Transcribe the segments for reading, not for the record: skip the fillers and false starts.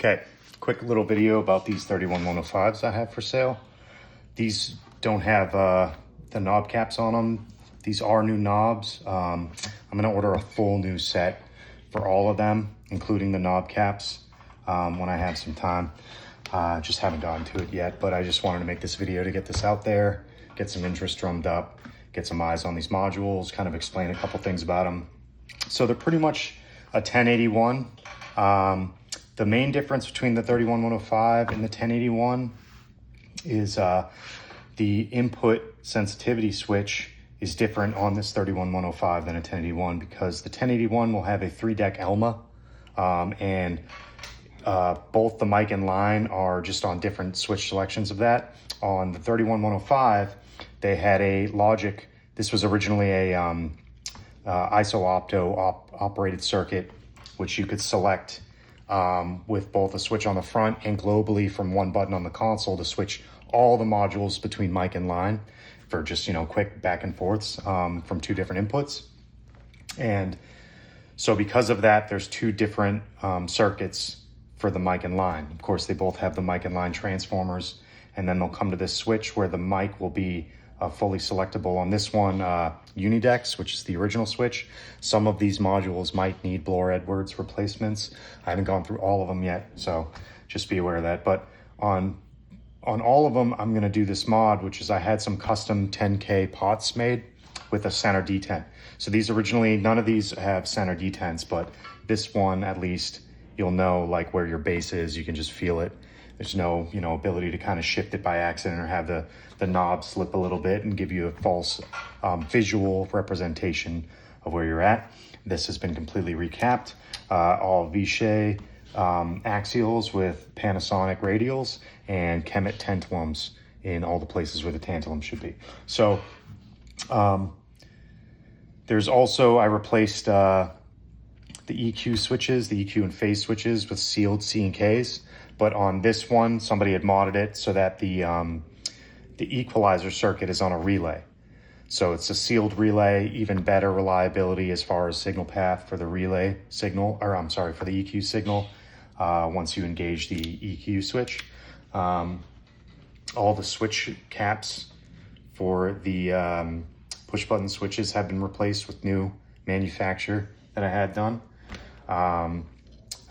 Okay, quick little video about these 31105s I have for sale. These don't have the knob caps on them. These are new knobs. I'm gonna order a full new set for all of them, including the knob caps, when I have some time. Just haven't gotten to it yet, but I just wanted to make this video to get this out there, get some interest drummed up, get some eyes on these modules, kind of explain a couple things about them. So they're pretty much a 1081. The main difference between the 31105 and the 1081 is the input sensitivity switch is different on this 31105 than a 1081 because the 1081 will have a 3-deck ELMA, and both the mic and line are just on different switch selections of that. On the 31105, they had a Logic. This was originally a ISO-opto operated circuit, which you could select with both a switch on the front and globally from one button on the console to switch all the modules between mic and line for just, quick back and forths from two different inputs. And so because of that, there's two different circuits for the mic and line. Of course, they both have the mic and line transformers, and then they'll come to this switch where the mic will be fully selectable. On this one, Unidex, which is the original switch. Some of these modules might need Bloor-Edwards replacements. I haven't gone through all of them yet, so just be aware of that. But on all of them, I'm gonna do this mod, which is I had some custom 10K pots made with a center detent. So these originally, none of these have center detents, but this one at least, you'll know like where your base is, you can just feel it. There's no, ability to kind of shift it by accident or have the knob slip a little bit and give you a false visual representation of where you're at. This has been completely recapped. All Vishay axials with Panasonic radials and Kemet tantelums in all the places where the tantalum should be. So there's also, I replaced the EQ switches, the EQ and phase switches with sealed C and Ks. But on this one, somebody had modded it so that the equalizer circuit is on a relay. So it's a sealed relay, even better reliability as far as signal path for the relay signal, or I'm sorry, for the EQ signal once you engage the EQ switch. All the switch caps for the push button switches have been replaced with new manufacture that I had done.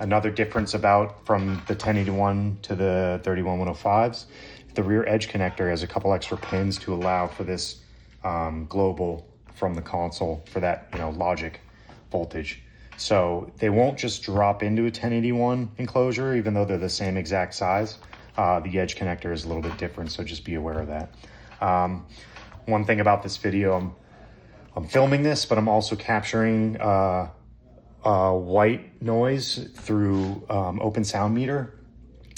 Another difference about from the 1081 to the 31105s, the rear edge connector has a couple extra pins to allow for this global from the console for that Logic voltage. So they won't just drop into a 1081 enclosure, even though they're the same exact size. The edge connector is a little bit different, so just be aware of that. One thing about this video, I'm filming this, but I'm also capturing white noise through Open Sound Meter,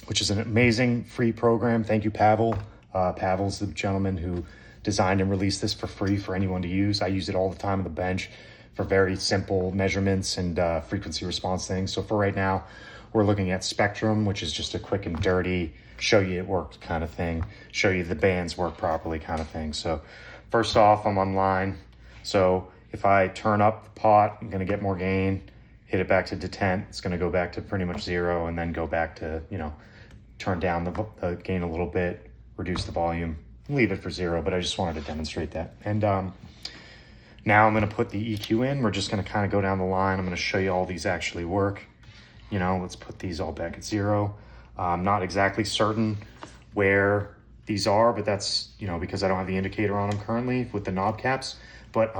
which is an amazing free program. Thank you, Pavel. Pavel's the gentleman who designed and released this for free for anyone to use. I use it all the time on the bench for very simple measurements and frequency response things. So for right now, we're looking at Spectrum, which is just a quick and dirty, show you it worked kind of thing, show you the bands work properly kind of thing. So first off, I'm online. So if I turn up the pot, I'm gonna get more gain, hit it back to detent, it's gonna go back to pretty much 0, and then go back to, turn down the gain a little bit, reduce the volume, leave it for 0, but I just wanted to demonstrate that. And now I'm gonna put the EQ in. We're just gonna kind of go down the line. I'm gonna show you all these actually work. Let's put these all back at 0. I'm not exactly certain where these are, but that's, because I don't have the indicator on them currently with the knob caps. But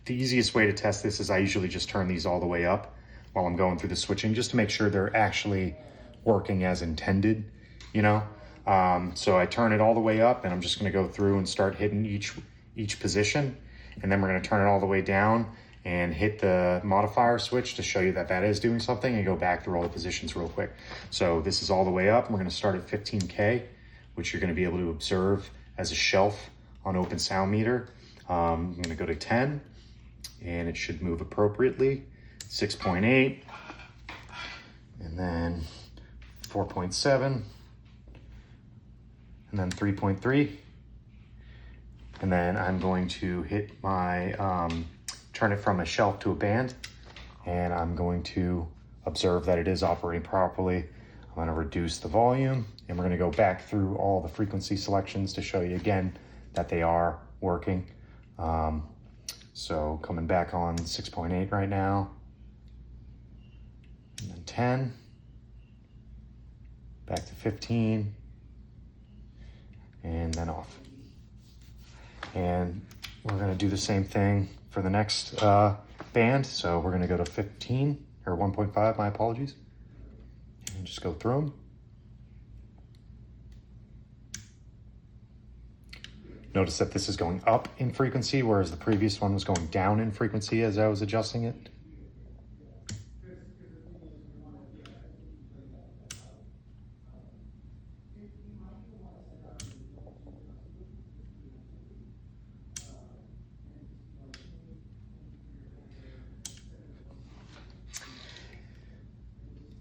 the easiest way to test this is I usually just turn these all the way up while I'm going through the switching, just to make sure they're actually working as intended, So I turn it all the way up, and I'm just gonna go through and start hitting each position. And then we're gonna turn it all the way down and hit the modifier switch to show you that that is doing something, and go back through all the positions real quick. So this is all the way up. We're gonna start at 15K, which you're gonna be able to observe as a shelf on Open Sound Meter. I'm gonna go to 10, and it should move appropriately. 6.8, and then 4.7, and then 3.3. And then I'm going to hit my, turn it from a shelf to a band, and I'm going to observe that it is operating properly. I'm going to reduce the volume, and we're going to go back through all the frequency selections to show you again that they are working. So coming back on 6.8 right now, and then 10, back to 15, and then off. And we're going to do the same thing for the next band. So we're going to go to 15 or 1.5, my apologies, and just go through them. Notice that this is going up in frequency, whereas the previous one was going down in frequency as I was adjusting it.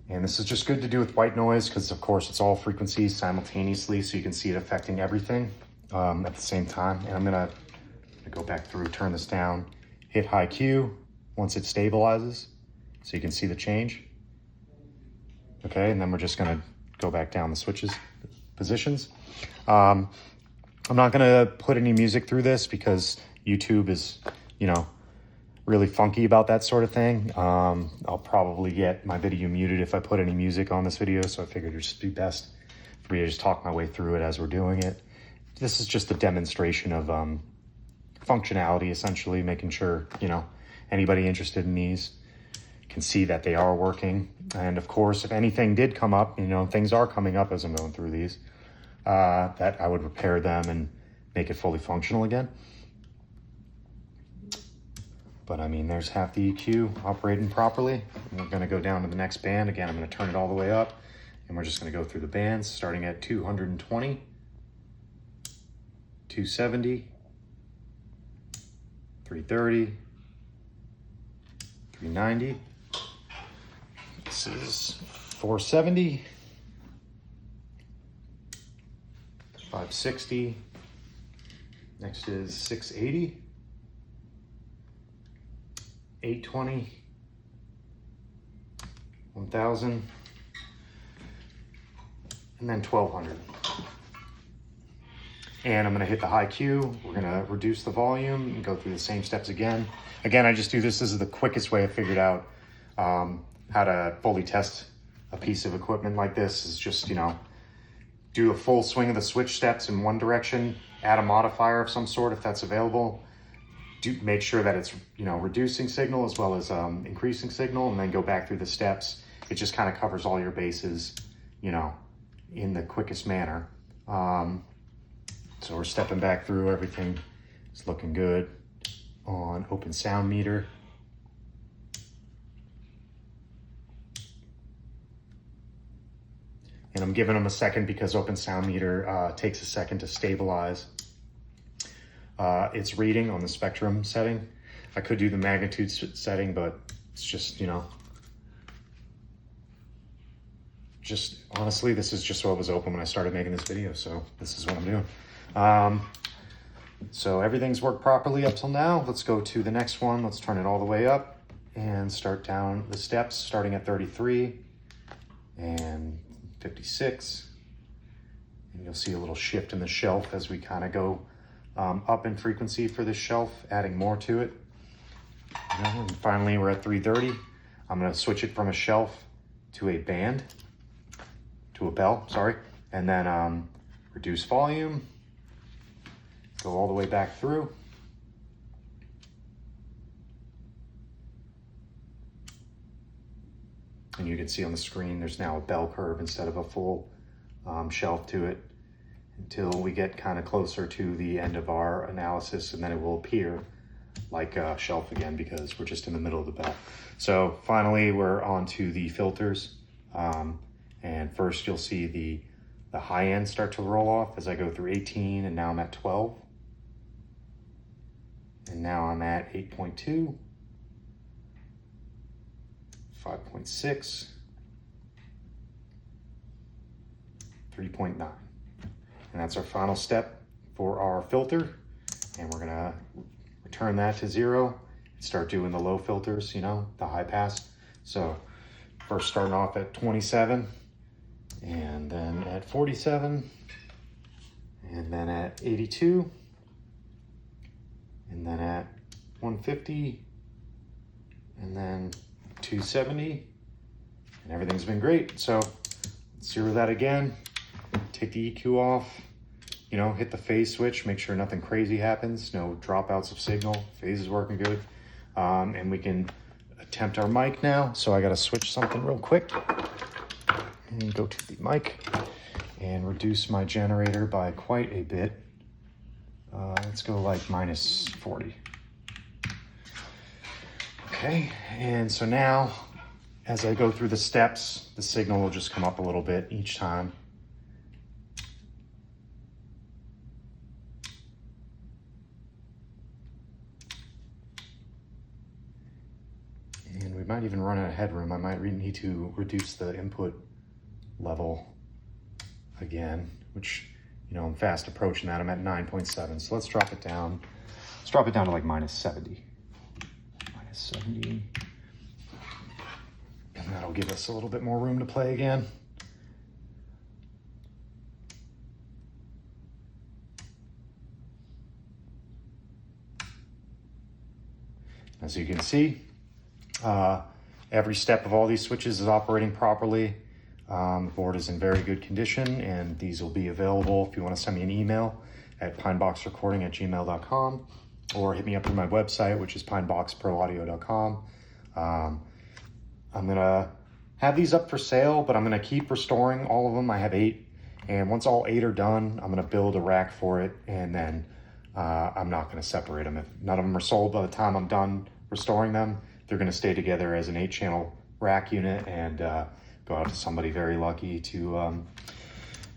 And this is just good to do with white noise because, of course, it's all frequencies simultaneously, so you can see it affecting everything at the same time. And I'm gonna go back through, turn this down, hit high Q once it stabilizes, so you can see the change. Okay, and then we're just gonna go back down the switches, positions. I'm not gonna put any music through this because YouTube is, you know, really funky about that sort of thing. I'll probably get my video muted if I put any music on this video, so I figured it'd just be best for me to just talk my way through it as we're doing it. This is just a demonstration of functionality, essentially, making sure, you know, anybody interested in these can see that they are working. And of course, if anything did come up, you know, things are coming up as I'm going through these, that I would repair them and make it fully functional again. But I mean, there's half the EQ operating properly. And we're gonna go down to the next band. Again, I'm gonna turn it all the way up, and we're just gonna go through the bands, starting at 220, 270, 330, 390. This is 470, 560. Next is 680. 820, 1000, and then 1200. And I'm gonna hit the high Q. We're gonna reduce the volume and go through the same steps again. Again, I just do this. This is the quickest way I figured out how to fully test a piece of equipment like this, is just, you know, do a full swing of the switch steps in one direction, add a modifier of some sort if that's available. Make sure that it's, you know, reducing signal as well as increasing signal, and then go back through the steps. It just kind of covers all your bases, you know, in the quickest manner. So we're stepping back through everything. It's looking good on open sound meter. And I'm giving them a second because open sound meter takes a second to stabilize its reading on the spectrum setting. I could do the magnitude setting, but it's just, you know, just honestly, this is just what was open when I started making this video. So this is what I'm doing. So everything's worked properly up till now. Let's go to the next one. Let's turn it all the way up and start down the steps, starting at 33 and 56. And you'll see a little shift in the shelf as we kind of go up in frequency for this shelf, adding more to it. And finally, we're at 330. I'm going to switch it from a shelf to a band, to a bell, sorry, and then reduce volume, go all the way back through. And you can see on the screen, there's now a bell curve instead of a full shelf to it, until we get kind of closer to the end of our analysis, and then it will appear like a shelf again because we're just in the middle of the bell. So finally, we're on to the filters. And first you'll see the high end start to roll off as I go through 18, and now I'm at 12. And now I'm at 8.2, 5.6, 3.9. And that's our final step for our filter. And we're gonna return that to 0 and start doing the low filters, you know, the high pass. So first starting off at 27, and then at 47, and then at 82, and then at 150, and then 270, and everything's been great. So let's zero that again, take the EQ off, you know, hit the phase switch, make sure nothing crazy happens, no dropouts of signal, phase is working good. And we can attempt our mic now. So I gotta switch something real quick and go to the mic and reduce my generator by quite a bit. Let's go like minus 40. Okay, and so now as I go through the steps, the signal will just come up a little bit each time. And we might even run out of headroom. I might need to reduce the input level again, which, you know, I'm fast approaching that. I'm at 9.7. So let's drop it down. Let's drop it down to like minus 70. Minus 70. And that'll give us a little bit more room to play again. As you can see, every step of all these switches is operating properly. The board is in very good condition, and these will be available if you want to send me an email at pineboxrecording@gmail.com, or hit me up through my website, which is pineboxproaudio.com. I'm gonna have these up for sale, but I'm gonna keep restoring all of them. I have 8, and once all 8 are done, I'm gonna build a rack for it, and then I'm not gonna separate them. If none of them are sold by the time I'm done restoring them, they're gonna stay together as an 8-channel rack unit, and go out to somebody very lucky to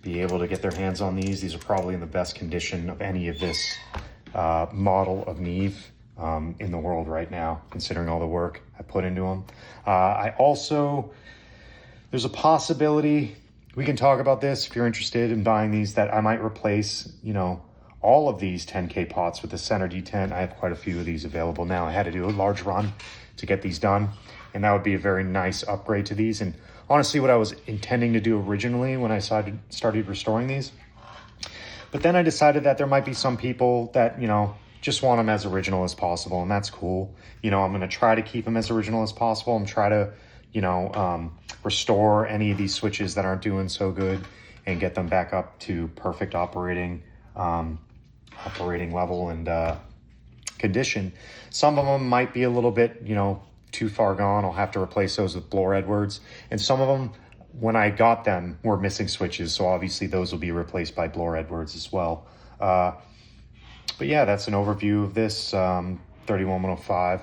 be able to get their hands on these. These are probably in the best condition of any of this model of Neve in the world right now, considering all the work I put into them. There's a possibility, we can talk about this if you're interested in buying these, that I might replace, you know, all of these 10K pots with the center detent. I have quite a few of these available now. I had to do a large run to get these done, and that would be a very nice upgrade to these. And honestly, what I was intending to do originally when I started restoring these. But then I decided that there might be some people that, you know, just want them as original as possible, and that's cool. You know, I'm gonna try to keep them as original as possible and try to, you know, restore any of these switches that aren't doing so good and get them back up to perfect operating level and condition. Some of them might be a little bit, you know, too far gone. I'll have to replace those with Bloor Edwards. And some of them, when I got them, were missing switches. So obviously those will be replaced by Bloor Edwards as well. But yeah, that's an overview of this 31105.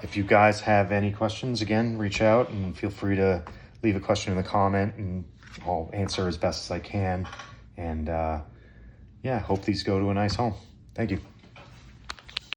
If you guys have any questions, again, reach out and feel free to leave a question in the comment, and I'll answer as best as I can. And yeah, hope these go to a nice home. Thank you.